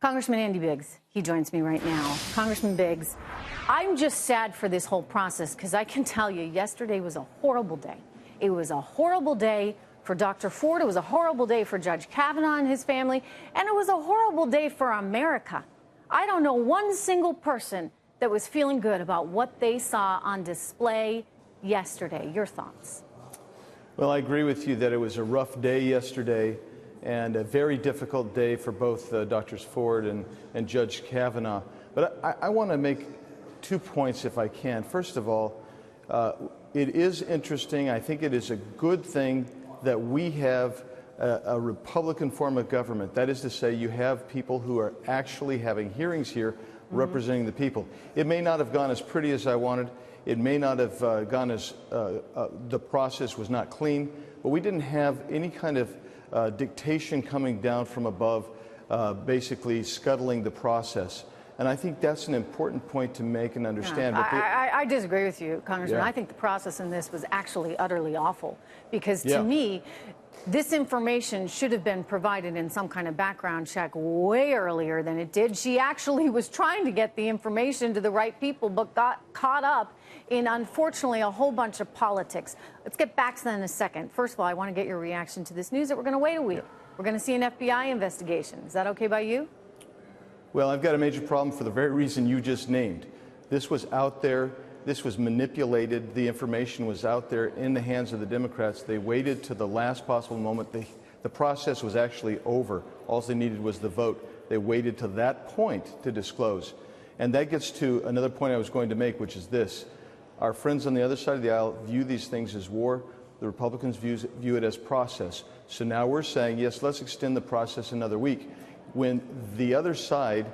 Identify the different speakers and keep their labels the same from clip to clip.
Speaker 1: Congressman Andy Biggs, he joins me right now. Congressman Biggs, I'm just sad for this whole process because I can tell you yesterday was a horrible day. It was a horrible day for Dr. Ford. It was a horrible day for Judge Kavanaugh and his family. And it was a horrible day for America. I don't know one single person that was feeling good about what they saw on display yesterday. Your thoughts?
Speaker 2: Well, I agree with you that it was a rough day yesterday and a very difficult day for both Drs. Ford and Judge Kavanaugh. But I want to make 2 points if I can. First of all, it is interesting. I think it is a good thing that we have a Republican form of government. That is to say, you have people who are actually having hearings here representing the people. It may not have gone as pretty as I wanted. It may not have gone as the process was not clean, but we didn't have any kind of dictation coming down from above, basically scuttling the process. And I think that's an important point to make and understand.
Speaker 1: Yeah, I disagree with you, Congressman.
Speaker 2: Yeah.
Speaker 1: I think the process in this was actually utterly awful because to me, this information should have been provided in some kind of background check way earlier than it did. She actually was trying to get the information to the right people, but got caught up in, unfortunately, a whole bunch of politics. Let's get back to that in a second. First of all, I want to get your reaction to this news that we're going to wait a week. We're going to see an FBI investigation. Is that okay by you?
Speaker 2: Well, I've got a major problem for the very reason you just named. This was out there. This was manipulated. The information was out there in the hands of the Democrats. They waited to the last possible moment. The process was actually over. All they needed was the vote. They waited to that point to disclose. And that gets to another point I was going to make, which is this. Our friends on the other side of the aisle view these things as war. The Republicans view it as process. So now we're saying, yes, let's extend the process another week. When the other side,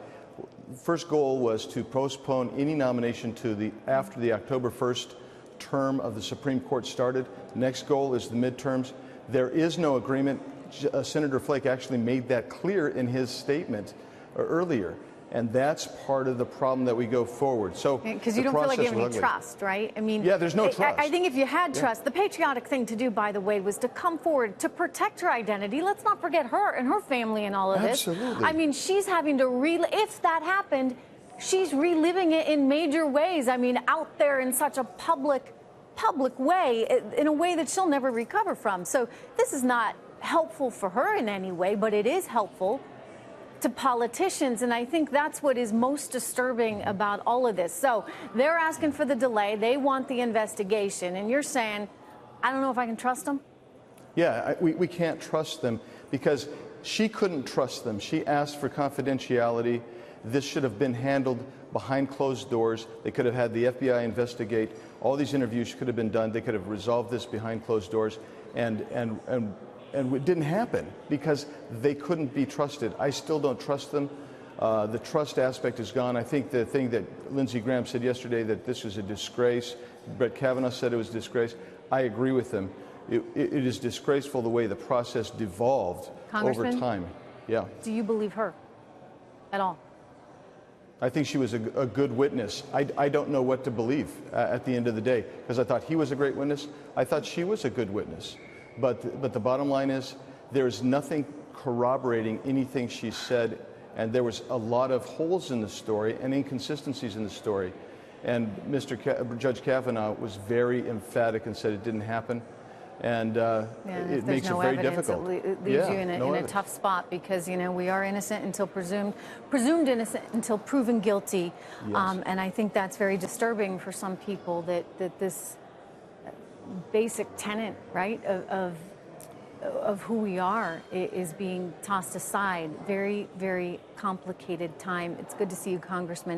Speaker 2: first goal was to postpone any nomination to after the October 1st term of the Supreme Court started. Next goal is the midterms. There is no agreement. Senator Flake actually made that clear in his statement earlier. And that's part of the problem that we go forward. So
Speaker 1: because you don't feel like you have any trust, right? I mean,
Speaker 2: yeah, there's no trust.
Speaker 1: I think if you had trust, the patriotic thing to do, by the way, was to come forward to protect her identity. Let's not forget her and her family and all of this.
Speaker 2: Absolutely.
Speaker 1: I mean, she's having to if that happened, she's reliving it in major ways. I mean, out there in such a public way, in a way that she'll never recover from. So this is not helpful for her in any way, but it is helpful to politicians, and I think that's what is most disturbing about all of this. So they're asking for the delay. They want the investigation, and you're saying, I don't know if I can trust them?
Speaker 2: Yeah, we can't trust them because she couldn't trust them. She asked for confidentiality. This should have been handled behind closed doors. They could have had the FBI investigate. All these interviews could have been done. They could have resolved this behind closed doors, and it didn't happen because they couldn't be trusted. I still don't trust them. The trust aspect is gone. I think the thing that Lindsey Graham said yesterday, that this was a disgrace. Brett Kavanaugh said it was a disgrace. I agree with him. It is disgraceful the way the process devolved over time. Yeah.
Speaker 1: Do you believe her at all?
Speaker 2: I think she was a good witness. I don't know what to believe at the end of the day because I thought he was a great witness. I thought she was a good witness. But the bottom line is there's nothing corroborating anything she said, and there was a lot of holes in the story and inconsistencies in the story. And Judge Kavanaugh was very emphatic and said it didn't happen, and it makes it very difficult.
Speaker 1: It leaves you in a tough spot because, you know, we are innocent until presumed innocent until proven guilty.
Speaker 2: Yes.
Speaker 1: And I think that's very disturbing for some people that this basic tenet, right, of who we are is being tossed aside. Very, very complicated time. It's good to see you, Congressman.